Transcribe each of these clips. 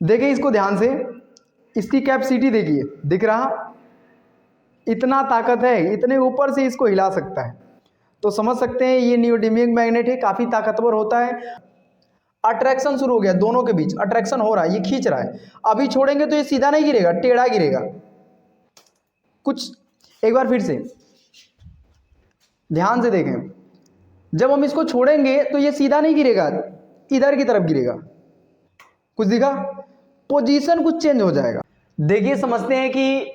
देखिए इसको ध्यान से, इसकी कैपेसिटी देखिए, दिख रहा, इतना ताकत है, इतने ऊपर से इसको हिला सकता है। तो समझ सकते हैं ये नियोडिमियम मैग्नेट है, काफ़ी ताकतवर होता है। अट्रैक्शन शुरू हो गया, दोनों के बीच अट्रैक्शन हो रहा है, ये खींच रहा है। अभी छोड़ेंगे तो ये सीधा नहीं गिरेगा, टेढ़ा गिरेगा। कुछ एक बार फिर से ध्यान से देखें, जब हम इसको छोड़ेंगे तो ये सीधा नहीं गिरेगा, इधर की तरफ गिरेगा। कुछ दिखा, पोजीशन कुछ चेंज हो जाएगा। देखिए समझते हैं कि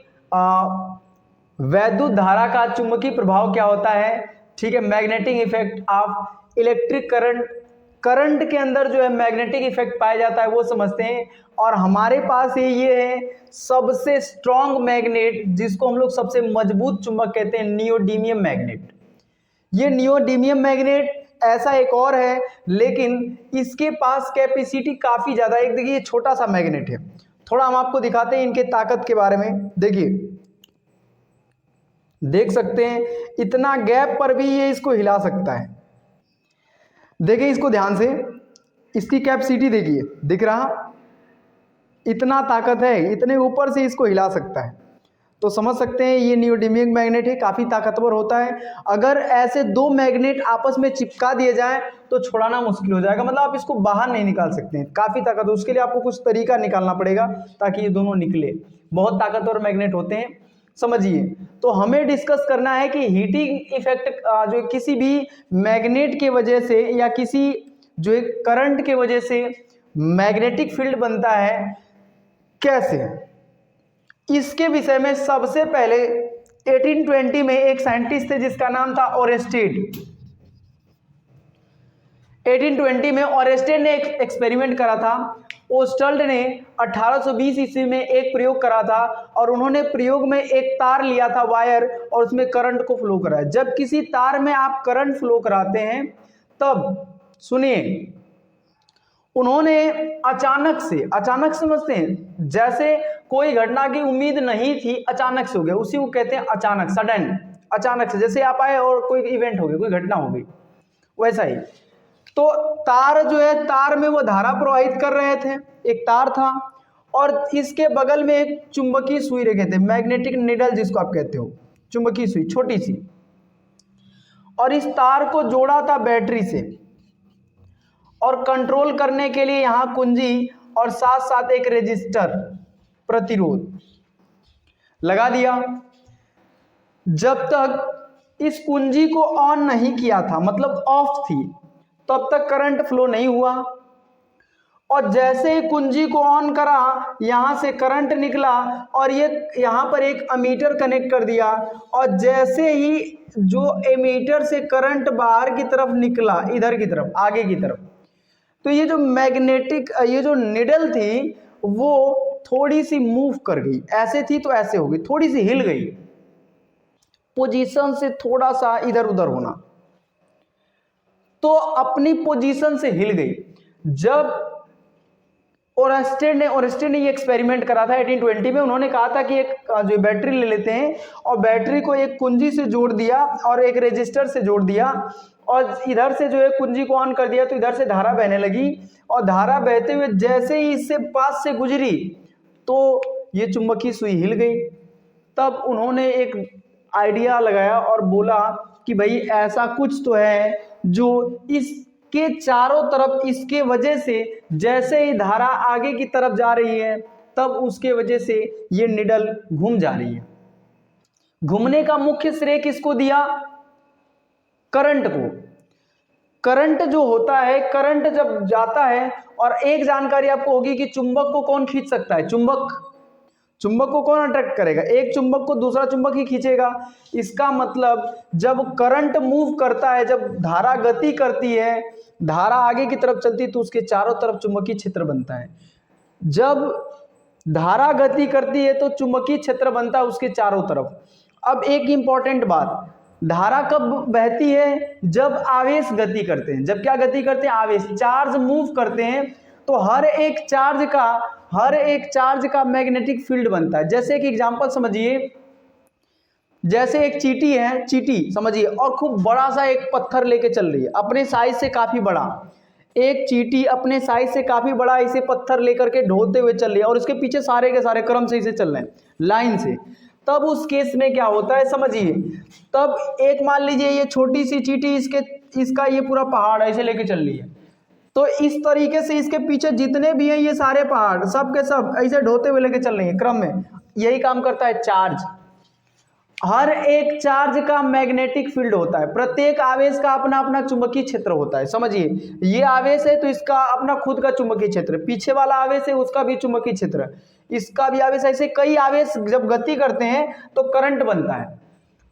वैद्युत धारा का चुंबकीय प्रभाव क्या होता है। ठीक है, magnetic effect of electric current के अंदर जो है मैग्नेटिक इफेक्ट पाया जाता है वो समझते हैं। और हमारे पास ये है सबसे स्ट्रॉन्ग मैग्नेट, जिसको हम लोग सबसे मजबूत चुंबक कहते हैं, नियोडिमियम मैग्नेट। ये नियोडिमियम मैग्नेट ऐसा एक और है, लेकिन इसके पास कैपेसिटी काफ़ी ज़्यादा है। एक देखिए ये छोटा सा मैग्नेट है, थोड़ा हम आपको दिखाते हैं इनके ताकत के बारे में। देखिए, देख सकते हैं इतना गैप पर भी ये इसको हिला सकता है। देखिए इसको ध्यान से, इसकी कैपेसिटी देखिए, दिख रहा, इतना ताकत है, इतने ऊपर से इसको हिला सकता है। तो समझ सकते हैं ये नियोडिमियम मैग्नेट है, काफ़ी ताकतवर होता है। अगर ऐसे दो मैग्नेट आपस में चिपका दिए जाएं तो छुड़ाना मुश्किल हो जाएगा, मतलब आप इसको बाहर नहीं निकाल सकते हैं, काफ़ी ताकत। उसके लिए आपको कुछ तरीका निकालना पड़ेगा ताकि ये दोनों निकले। बहुत ताकतवर मैग्नेट होते हैं, समझिए। तो हमें डिस्कस करना है कि हीटिंग इफेक्ट जो किसी भी मैग्नेट के वजह से या किसी जो एक करंट के वजह से मैग्नेटिक फील्ड बनता है, कैसे, इसके विषय में सबसे पहले 1820 में एक साइंटिस्ट थे जिसका नाम था ओरेस्टेड। 1820 में ओरेस्टेड ने एक एक्सपेरिमेंट करा था। ओस्टल्ड ने 1820 ईस्वी में एक प्रयोग करा था, और उन्होंने प्रयोग में एक तार लिया था, वायर, और उसमें करंट को फ्लो कराया। जब किसी तार में आप करंट फ्लो कराते हैं तब सुनिए, उन्होंने अचानक समझते हैं, जैसे कोई घटना की उम्मीद नहीं थी, अचानक से हो गया, उसी को कहते हैं अचानक, सडन, अचानक से, जैसे आप आए और कोई इवेंट हो गया, कोई घटना हो गई, वैसा ही। तो तार जो है, तार में वो धारा प्रवाहित कर रहे थे, एक तार था, और इसके बगल में एक चुंबकीय सुई रखे थे, मैग्नेटिक निडल जिसको आप कहते हो, चुंबकीय सुई छोटी सी, और इस तार को जोड़ा था बैटरी से, और कंट्रोल करने के लिए यहां कुंजी और साथ साथ एक रेजिस्टर, प्रतिरोध लगा दिया। जब तक इस कुंजी को ऑन नहीं किया था, मतलब ऑफ थी, तब तक करंट फ्लो नहीं हुआ। और जैसे ही कुंजी को ऑन करा, यहां से करंट निकला, और ये यहां पर एक एमीटर कनेक्ट कर दिया, और जैसे ही जो एमीटर से करंट बाहर की तरफ निकला, इधर की तरफ, आगे की तरफ, तो ये जो मैग्नेटिक, ये जो निडल थी वो थोड़ी सी मूव कर गई, ऐसे थी तो ऐसे हो गई, थोड़ी सी हिल गई, पोजीशन से थोड़ा सा इधर उधर होना, तो अपनी पोजीशन से हिल गई। जब ओरेस्टेड ने ये एक्सपेरिमेंट करा था 1820 में, उन्होंने कहा था कि एक जो बैटरी ले लेते हैं, और बैटरी को एक कुंजी से जोड़ दिया और एक रेजिस्टर से जोड़ दिया, और इधर से जो है कुंजी को ऑन कर दिया, तो इधर से धारा बहने लगी, और धारा बहते हुए जैसे ही इससे पास से गुजरी तो ये चुंबकीय सुई हिल गई। तब उन्होंने एक आइडिया लगाया और बोला कि भाई ऐसा कुछ तो है जो इसके चारों तरफ, इसके वजह से जैसे ही धारा आगे की तरफ जा रही है, तब उसके वजह से ये निडल घूम जा रही है। घूमने का मुख्य श्रेय किसको दिया? करंट को। करंट जो होता है, करंट जब जाता है, और एक जानकारी आपको होगी कि चुंबक को कौन खींच सकता है? चुंबक को कौन अट्रैक्ट करेगा? एक चुंबक को दूसरा चुंबक ही खींचेगा। इसका मतलब जब करंट मूव करता है, जब धारा गति करती है, धारा आगे की तरफ चलती है, तो उसके चारों तरफ चुंबकीय क्षेत्र बनता है। जब धारा गति करती है तो चुंबकीय क्षेत्र बनता है उसके चारों तरफ। अब एक इंपॉर्टेंट बात, धारा कब बहती है? जब आवेश गति करते हैं। जब क्या गति करते हैं? आवेश, चार्ज मूव करते हैं, तो हर एक चार्ज का मैग्नेटिक फील्ड बनता है। जैसे एक एग्जांपल समझिए, जैसे एक चींटी है, चींटी समझिए, और खूब बड़ा सा एक पत्थर लेके चल रही है, अपने साइज से काफी बड़ा। एक चींटी अपने साइज से काफी बड़ा इसे पत्थर लेकर के ढोते हुए चल रही है और उसके पीछे सारे के सारे क्रम से इसे चल रहे हैं लाइन से, तब उस केस में क्या होता है समझिए। तब एक मान लीजिए ये छोटी सी चींटी इसका ये पूरा पहाड़ ऐसे लेके चल रही है, तो इस तरीके से इसके पीछे जितने भी हैं ये सारे पहाड़ सब के सब ऐसे ढोते हुए लेके चल रहे हैं क्रम में। यही काम करता है चार्ज। हर एक चार्ज का मैग्नेटिक फील्ड होता है, प्रत्येक आवेश का अपना अपना चुंबकीय क्षेत्र होता है। समझिए, ये आवेश है तो इसका अपना खुद का चुंबकीय क्षेत्र, पीछे वाला आवेश है उसका भी चुंबकीय क्षेत्र, इसका भी आवेश। ऐसे कई आवेश जब गति करते हैं तो करंट बनता है,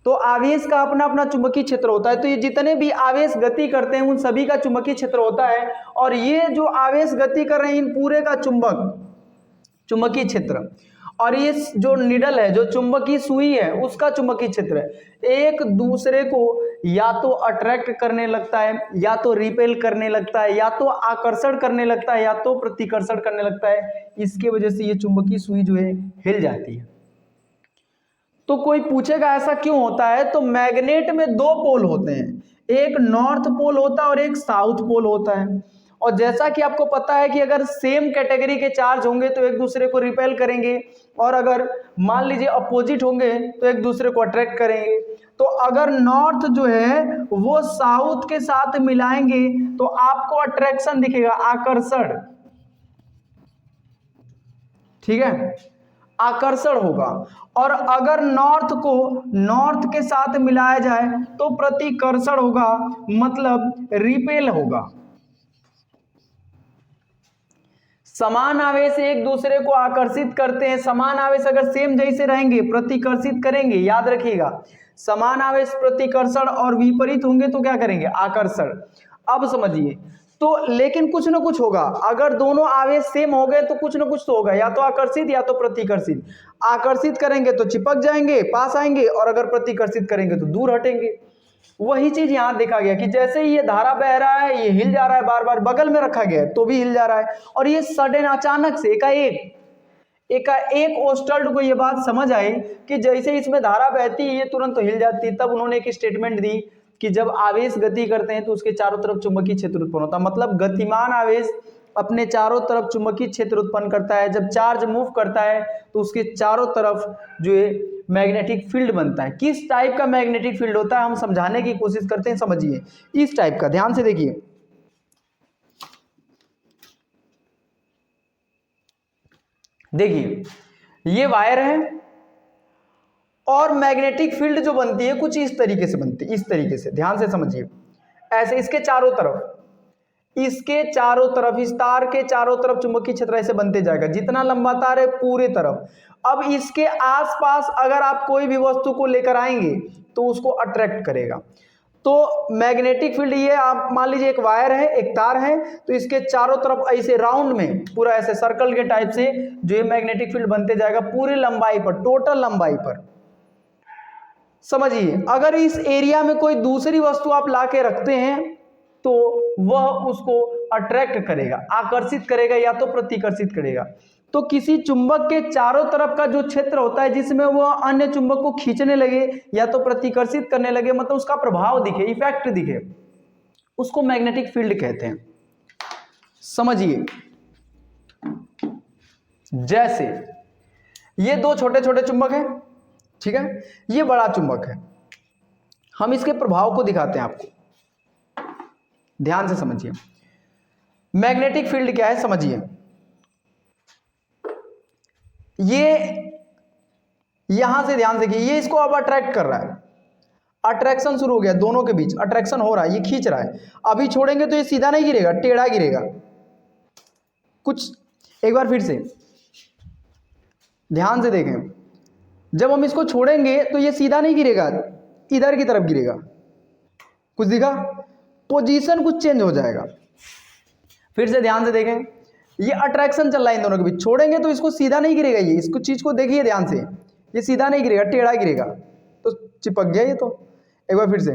तो आवेश का अपना अपना चुंबकीय क्षेत्र होता है। तो ये जितने भी आवेश गति करते हैं उन सभी का चुंबकीय क्षेत्र होता है, और ये जो आवेश गति कर रहे हैं इन पूरे का चुंबकीय क्षेत्र, और ये जो निडल है, जो चुंबकीय सुई है उसका चुंबकीय क्षेत्र एक दूसरे को या तो अट्रैक्ट करने लगता है, या तो रिपेल करने लगता है, या तो आकर्षण करने लगता है, या तो प्रतिकर्षण करने लगता है। इसकी वजह से ये चुंबकीय सुई जो है हिल जाती है। तो कोई पूछेगा ऐसा क्यों होता है, तो मैग्नेट में दो पोल होते हैं, एक नॉर्थ पोल होता है और एक साउथ पोल होता है। और जैसा कि आपको पता है कि अगर सेम कैटेगरी के चार्ज होंगे तो एक दूसरे को रिपेल करेंगे, और अगर मान लीजिए अपोजिट होंगे तो एक दूसरे को अट्रैक्ट करेंगे। तो अगर नॉर्थ जो है वो साउथ के साथ मिलाएंगे तो आपको अट्रैक्शन दिखेगा, आकर्षण, ठीक है, आकर्षण होगा। और अगर नॉर्थ को नॉर्थ के साथ मिलाया जाए तो प्रतिकर्षण होगा, मतलब रिपेल होगा। समान आवेश एक दूसरे को आकर्षित करते हैं, समान आवेश अगर सेम जैसे रहेंगे प्रतिकर्षित करेंगे, याद रखिएगा। समान आवेश प्रतिकर्षण और विपरीत होंगे तो क्या करेंगे, आकर्षण। अब समझिए, तो लेकिन कुछ ना कुछ होगा, अगर दोनों आवेश सेम हो गए तो कुछ ना कुछ तो होगा, या तो आकर्षित या तो प्रतिकर्षित। आकर्षित करेंगे तो चिपक जाएंगे, पास आएंगे, और अगर प्रतिकर्षित करेंगे तो दूर हटेंगे। वही चीज यहां देखा गया कि जैसे ही ये धारा बह रहा है, ये हिल जा रहा है, बार बार बगल में रखा गया है तो भी हिल जा रहा है, और ये सडन अचानक से एकाएक ओस्टल्ड को ये बात समझ आई कि जैसे इसमें धारा बहती है ये तुरंत हिल जाती है। तब उन्होंने एक स्टेटमेंट दी कि जब आवेश गति करते हैं तो उसके चारों तरफ चुंबकीय क्षेत्र उत्पन्न होता है, मतलब गतिमान आवेश अपने चारों तरफ चुंबकीय क्षेत्र उत्पन्न करता है। जब चार्ज मूव करता है तो उसके चारों तरफ जो है मैग्नेटिक फील्ड बनता है। किस टाइप का मैग्नेटिक फील्ड होता है हम समझाने की कोशिश करते हैं, समझिए। इस टाइप का, ध्यान से देखिए, ये वायर है और मैग्नेटिक फील्ड जो बनती है कुछ इस तरीके से बनती है, इस तरीके से, ध्यान से समझिए। ऐसे इसके चारों तरफ इस तार के चारों तरफ चुंबकीय क्षेत्र ऐसे बनते जाएगा, जितना लंबा तार है पूरे तरफ। अब इसके आसपास अगर आप कोई भी वस्तु को लेकर आएंगे तो उसको अट्रैक्ट करेगा। तो मैग्नेटिक फील्ड, ये आप मान लीजिए एक वायर है, एक तार है, तो इसके चारों तरफ ऐसे राउंड में पूरा ऐसे सर्कल के टाइप से जो है मैग्नेटिक फील्ड बनते जाएगा पूरी लंबाई पर, टोटल लंबाई पर। समझिए, अगर इस एरिया में कोई दूसरी वस्तु आप लाके रखते हैं तो वह उसको अट्रैक्ट करेगा, आकर्षित करेगा, या तो प्रतिकर्षित करेगा। तो किसी चुंबक के चारों तरफ का जो क्षेत्र होता है जिसमें वह अन्य चुंबक को खींचने लगे या तो प्रतिकर्षित करने लगे, मतलब उसका प्रभाव दिखे, इफेक्ट दिखे, उसको मैग्नेटिक फील्ड कहते हैं। समझिए, जैसे ये दो छोटे छोटे चुंबक हैं, ठीक है, ये बड़ा चुंबक है, हम इसके प्रभाव को दिखाते हैं आपको, ध्यान से समझिए। मैग्नेटिक फील्ड क्या है समझिए, ये यहां से ध्यान से, ये इसको अब अट्रैक्ट कर रहा है, अट्रैक्शन शुरू हो गया, दोनों के बीच अट्रैक्शन हो रहा है, ये खींच रहा है। अभी छोड़ेंगे तो ये सीधा नहीं गिरेगा, टेढ़ा गिरेगा कुछ। एक बार फिर से ध्यान से देखें, जब हम इसको छोड़ेंगे तो ये सीधा नहीं गिरेगा, इधर की तरफ गिरेगा, कुछ दिखा, पोजीशन कुछ चेंज हो जाएगा। फिर से ध्यान से देखें, ये अट्रैक्शन चल रहा है इन दोनों के बीच, छोड़ेंगे तो इसको सीधा नहीं गिरेगा, ये इसको चीज को देखिए ध्यान से, ये सीधा नहीं गिरेगा, टेढ़ा गिरेगा, तो चिपक गया ये। तो एक बार फिर से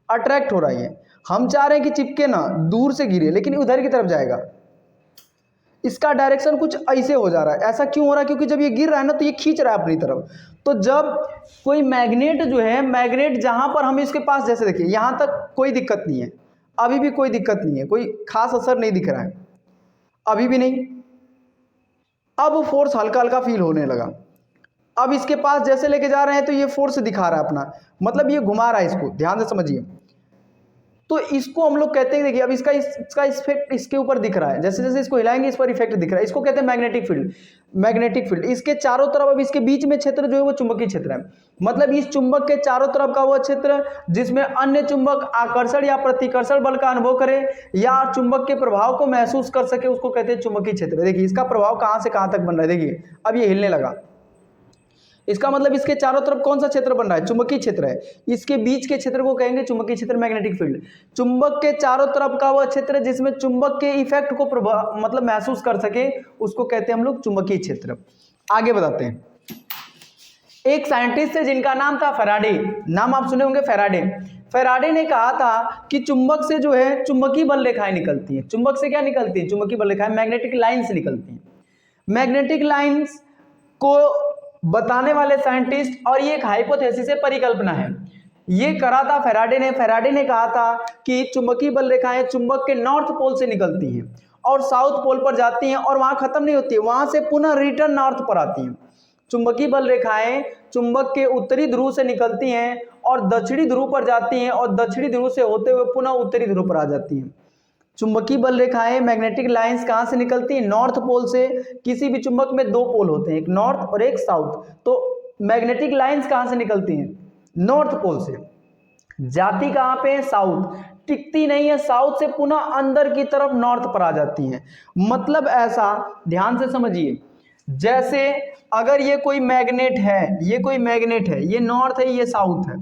अट्रैक्ट हो रहा है, हम चाह रहे हैं कि चिपके ना, दूर से गिरे, लेकिन उधर की तरफ जाएगा, इसका डायरेक्शन कुछ ऐसे हो जा रहा है। ऐसा क्यों हो रहा है, क्योंकि जब ये गिर रहा है ना तो ये खींच रहा है अपनी तरफ। तो जब कोई मैग्नेट जो है, मैग्नेट जहां पर हम इसके पास, जैसे देखिए यहां तक कोई दिक्कत नहीं है, अभी भी कोई दिक्कत नहीं है, कोई खास असर नहीं दिख रहा है, अभी भी नहीं। अब फोर्स हल्का हल्का फील होने लगा। अब इसके पास जैसे लेके जा रहे हैं तो ये फोर्स दिखा रहा है अपना, मतलब ये घुमा रहा है इसको, ध्यान से समझिए। तो इसको हम लोग कहते हैं, देखिए अब इसका इफेक्ट इसके ऊपर दिख रहा है, जैसे जैसे इसको हिलाएंगे इस पर इफेक्ट दिख रहा है, इसको कहते हैं मैग्नेटिक फील्ड। मैग्नेटिक फील्ड इसके चारों तरफ, अब इसके बीच में क्षेत्र जो है वो चुंबकीय क्षेत्र है, मतलब इस चुंबक के चारों तरफ का वो क्षेत्र जिसमें अन्य चुंबक आकर्षण या प्रतिकर्षण बल का अनुभव करे या चुंबक के प्रभाव को महसूस कर सके, उसको कहते हैं चुंबकीय क्षेत्र। देखिए इसका प्रभाव कहां से कहां तक बन रहा है, देखिए अब ये हिलने लगा, इसका मतलब इसके चारों तरफ कौन सा क्षेत्र बन रहा है, चुंबकीय क्षेत्र है। इसके बीच के क्षेत्र को कहेंगे चुंबकीय क्षेत्र, मैग्नेटिक फील्ड। चुंबक के चारों तरफ का वह क्षेत्र जिसमें चुंबक के इफेक्ट को मतलब महसूस कर सके, उसको कहते हैं हम लोग चुंबकीय क्षेत्र। आगे बताते हैं। एक साइंटिस्ट है जिनका नाम था फैराडे, नाम आप सुने होंगे फैराडे। फैराडे ने कहा था कि चुंबक से जो है चुंबकीय बल रेखाएं निकलती हैं। चुंबक से क्या निकलती है, चुंबकीय बल रेखाएं, मैग्नेटिक लाइंस निकलती हैं। मैग्नेटिक लाइंस को बताने वाले साइंटिस्ट, और ये एक हाइपोथेसिस है, परिकल्पना है, ये करा था फैराडे ने। फैराडे ने कहा था कि चुंबकीय बल रेखाएं चुंबक के नॉर्थ पोल से निकलती हैं और साउथ पोल पर जाती हैं और वहां खत्म नहीं होती है, वहां से पुनः रिटर्न नॉर्थ पर आती हैं। चुंबकीय बल रेखाएं चुंबक के उत्तरी ध्रुव से निकलती हैं और दक्षिणी ध्रुव पर जाती हैं और दक्षिणी ध्रुव से होते हुए पुनः उत्तरी ध्रुव पर आ जाती हैं। चुंबकीय बल रेखाएं मैग्नेटिक लाइंस कहां से निकलती हैं, नॉर्थ पोल से। किसी भी चुंबक में दो पोल होते हैं, एक नॉर्थ और एक साउथ, तो मैग्नेटिक लाइंस कहां से निकलती हैं, नॉर्थ पोल से। जाती कहां पे, साउथ, टिकती नहीं है साउथ से, पुनः अंदर की तरफ नॉर्थ पर आ जाती हैं। मतलब ऐसा, ध्यान से समझिए, जैसे अगर ये कोई मैग्नेट है, ये कोई मैग्नेट है, ये नॉर्थ है, ये साउथ है,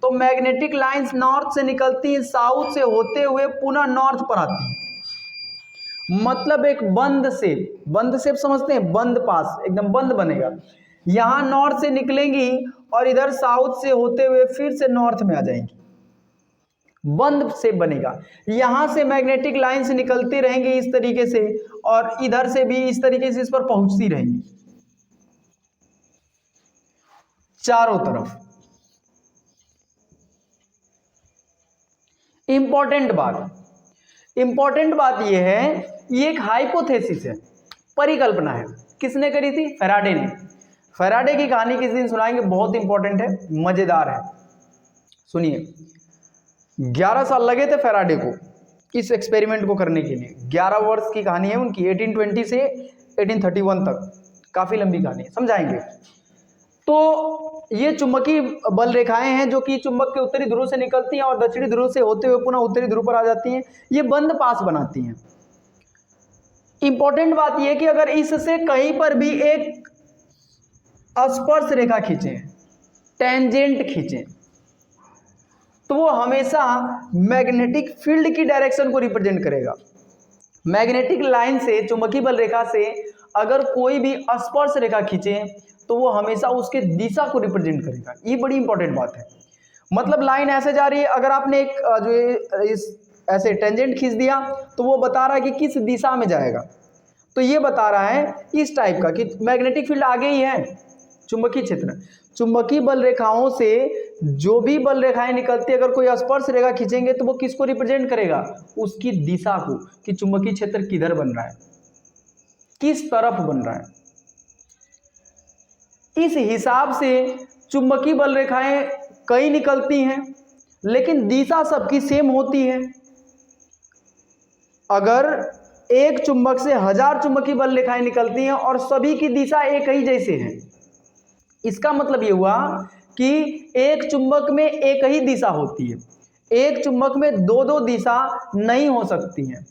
तो मैग्नेटिक लाइंस नॉर्थ से निकलती हैं, साउथ से होते हुए पुनः नॉर्थ पर आती हैं। मतलब एक बंद शेप समझते हैं, बंद पास, एकदम बंद बनेगा। यहां नॉर्थ से निकलेंगी और इधर साउथ से होते हुए फिर से नॉर्थ में आ जाएंगी, बंद शेप बनेगा। यहां से मैग्नेटिक लाइंस निकलती रहेंगी इस तरीके से और इधर से भी इस तरीके से इस पर पहुंचती रहेंगी चारों तरफ। इंपॉर्टेंट बात यह है, ये एक हाइपोथेसिस है, परिकल्पना है। किसने करी थी, फैराडे ने। फैराडे की कहानी किस दिन सुनाएंगे, बहुत इंपॉर्टेंट है, मजेदार है, सुनिए। 11 साल लगे थे फैराडे को इस एक्सपेरिमेंट को करने के लिए। 11 वर्ष की कहानी है उनकी, 1820 से 1831 तक, काफी लंबी कहानी है, समझाएंगे। तो ये चुंबकीय बल रेखाएं हैं जो कि चुंबक के उत्तरी ध्रुव से निकलती हैं और दक्षिणी ध्रुव से होते हुए पुनः उत्तरी ध्रुव पर आ जाती हैं। ये बंद पास बनाती हैं। इंपॉर्टेंट बात यह कि अगर इससे कहीं पर भी एक स्पर्श रेखा खींचें, टेंजेंट खींचें, तो वो हमेशा मैग्नेटिक फील्ड की डायरेक्शन को रिप्रेजेंट करेगा। मैग्नेटिक लाइन से, चुंबकीय बल रेखा से अगर कोई भी स्पर्श रेखा खींचे तो वो हमेशा उसके दिशा को रिप्रेजेंट करेगा। ये बड़ी इंपॉर्टेंट बात है। मतलब लाइन ऐसे जा रही है, अगर आपने एक जो इस ऐसे टेंजेंट खींच दिया तो वो बता रहा है कि किस दिशा में जाएगा। तो ये बता रहा है इस टाइप का कि मैग्नेटिक फील्ड आगे ही है, चुंबकीय क्षेत्र। चुंबकीय बल रेखाओं से जो भी बल रेखाएं निकलती है, अगर कोई स्पर्श रेखा खींचेंगे तो वो किसको रिप्रेजेंट करेगा, उसकी दिशा को, कि चुंबकीय क्षेत्र किधर बन रहा है, किस तरफ बन रहा है। इस हिसाब से चुंबकीय बल रेखाएं कई निकलती हैं लेकिन दिशा सबकी सेम होती है। अगर एक चुंबक से 1000 चुंबकीय बल रेखाएं निकलती हैं और सभी की दिशा एक ही जैसे है, इसका मतलब यह हुआ कि एक चुंबक में एक ही दिशा होती है, एक चुंबक में दो दो दिशा नहीं हो सकती हैं।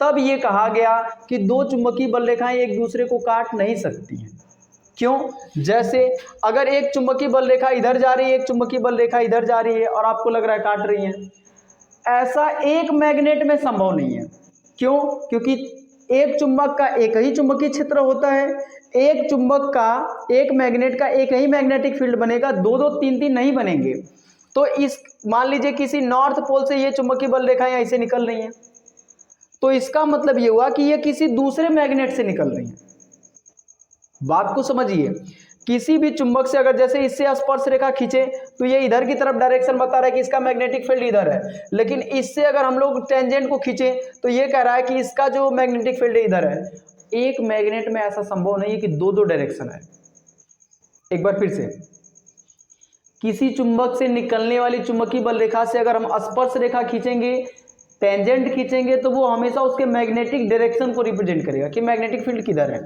तब यह कहा गया कि दो चुंबकीय बल रेखाएं एक दूसरे को काट नहीं सकती हैं। क्यों? जैसे अगर एक चुंबकीय बल रेखा इधर जा रही है, एक चुंबकीय बल रेखा इधर जा रही है और आपको लग रहा है काट रही है, ऐसा एक मैग्नेट में संभव नहीं है। क्यों? क्योंकि एक चुंबक का एक ही चुंबकीय क्षेत्र होता है, एक चुंबक का, एक मैग्नेट का एक ही मैग्नेटिक फील्ड बनेगा, दो दो तीन तीन नहीं बनेंगे। तो इस मान लीजिए किसी नॉर्थ पोल से ये चुंबकीय बल रेखाएं ऐसे निकल रही हैं, तो इसका मतलब ये हुआ कि ये किसी दूसरे मैग्नेट से निकल रही हैं। बात को समझिए, किसी भी चुंबक से अगर जैसे इससे स्पर्श रेखा खींचे तो ये इधर की तरफ डायरेक्शन बता रहा है कि इसका मैग्नेटिक फील्ड इधर है, लेकिन इससे अगर हम लोग टेंजेंट को खींचे तो ये कह रहा है कि इसका जो मैग्नेटिक फील्ड है इधर है। एक मैग्नेट में ऐसा संभव नहीं है कि दो दो डायरेक्शन है। एक बार फिर से, किसी चुंबक से निकलने वाली चुंबकीय बल रेखा से अगर हम स्पर्श रेखा खींचेंगे, टेंजेंट खींचेंगे, तो वो हमेशा उसके मैग्नेटिक डायरेक्शन को रिप्रेजेंट करेगा कि मैग्नेटिक फील्ड किधर है।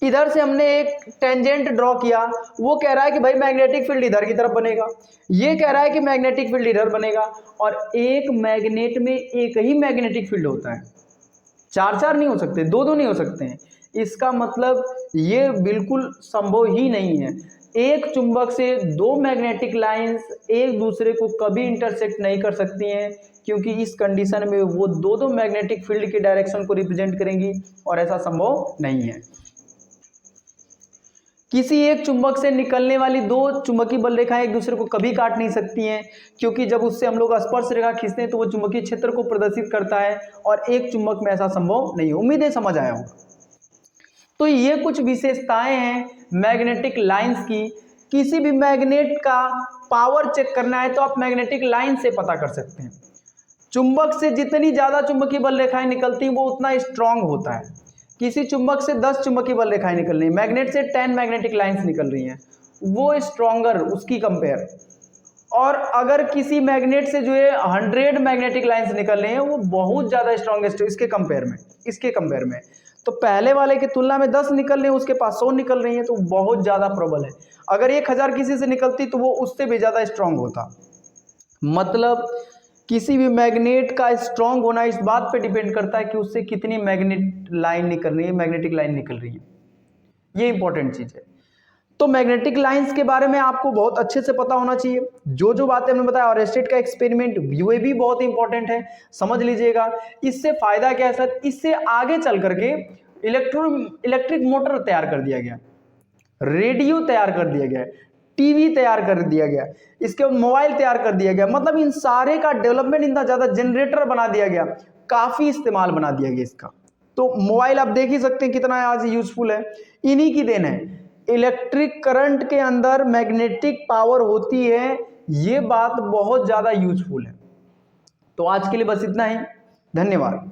इधर से हमने एक टेंजेंट ड्रॉ किया, वो कह रहा है कि भाई मैग्नेटिक फील्ड इधर की तरफ बनेगा, ये कह रहा है कि मैग्नेटिक फील्ड इधर बनेगा। और एक मैग्नेट में एक ही मैग्नेटिक फील्ड होता है, चार चार नहीं हो सकते, दो दो नहीं हो सकते हैं। इसका मतलब ये बिल्कुल संभव ही नहीं है। एक चुंबक से दो मैग्नेटिक लाइंस एक दूसरे को कभी इंटरसेक्ट नहीं कर सकती हैं, क्योंकि इस कंडीशन में वो दो दो मैग्नेटिक फील्ड के डायरेक्शन को रिप्रेजेंट करेंगी और ऐसा संभव नहीं है। किसी एक चुंबक से निकलने वाली दो चुंबकीय बल रेखाएं एक दूसरे को कभी काट नहीं सकती हैं, क्योंकि जब उससे हम लोग स्पर्श रेखा खींचते हैं तो वो चुंबकीय क्षेत्र को प्रदर्शित करता है और एक चुंबक में ऐसा संभव नहीं है। उम्मीद है समझ आया होगा। तो ये कुछ विशेषताएं हैं मैग्नेटिक लाइंस की। किसी भी मैग्नेट का पावर चेक करना है तो आप मैग्नेटिक लाइन से पता कर सकते हैं। चुंबक से जितनी ज्यादा चुंबकीय बल रेखाएं निकलती हैं वो उतना स्ट्रांग होता है। किसी चुंबक से 10 चुंबकीय बल रेखाएं निकल रही हैं, मैग्नेट से 10 मैग्नेटिक लाइंस निकल रही हैं, वो स्ट्रॉन्गर उसकी कंपेयर। और अगर किसी मैग्नेट से जो है 100 मैग्नेटिक लाइंस निकल रही हैं, वो बहुत ज़्यादा स्ट्रॉन्गेस्ट है इसके कंपेयर में। तो पहले वाले की तुलना में 10 निकल रही है, उसके पास 100 निकल रही है, तो बहुत ज़्यादा प्रबल है। अगर 1000 किसी से निकलती तो वो उससे भी ज़्यादा स्ट्रांग होता। मतलब किसी भी मैग्नेट का स्ट्रांग होना इस बात पे डिपेंड करता है कि उससे कितनी मैग्नेटिक लाइन निकल रही है। ये इंपॉर्टेंट चीज़ है। तो मैग्नेटिक लाइंस के बारे में आपको बहुत अच्छे से पता होना चाहिए। जो जो बातें हमने बताया, ऑरेस्टेड का एक्सपेरिमेंट ये भी बहुत इंपॉर्टेंट है, समझ लीजिएगा। इससे फायदा क्या है सर, इससे आगे चल करके इलेक्ट्रिक मोटर तैयार कर दिया गया, रेडियो तैयार कर दिया गया, टीवी तैयार कर दिया गया, इसके बाद मोबाइल तैयार कर दिया गया। मतलब इन सारे का डेवलपमेंट इतना ज़्यादा, जनरेटर बना दिया गया, काफ़ी इस्तेमाल बना दिया गया इसका। तो मोबाइल आप देख ही सकते हैं कितना आज यूजफुल है, इन्हीं की देन है। इलेक्ट्रिक करंट के अंदर मैग्नेटिक पावर होती है, ये बात बहुत ज़्यादा यूजफुल है। तो आज के लिए बस इतना ही, धन्यवाद।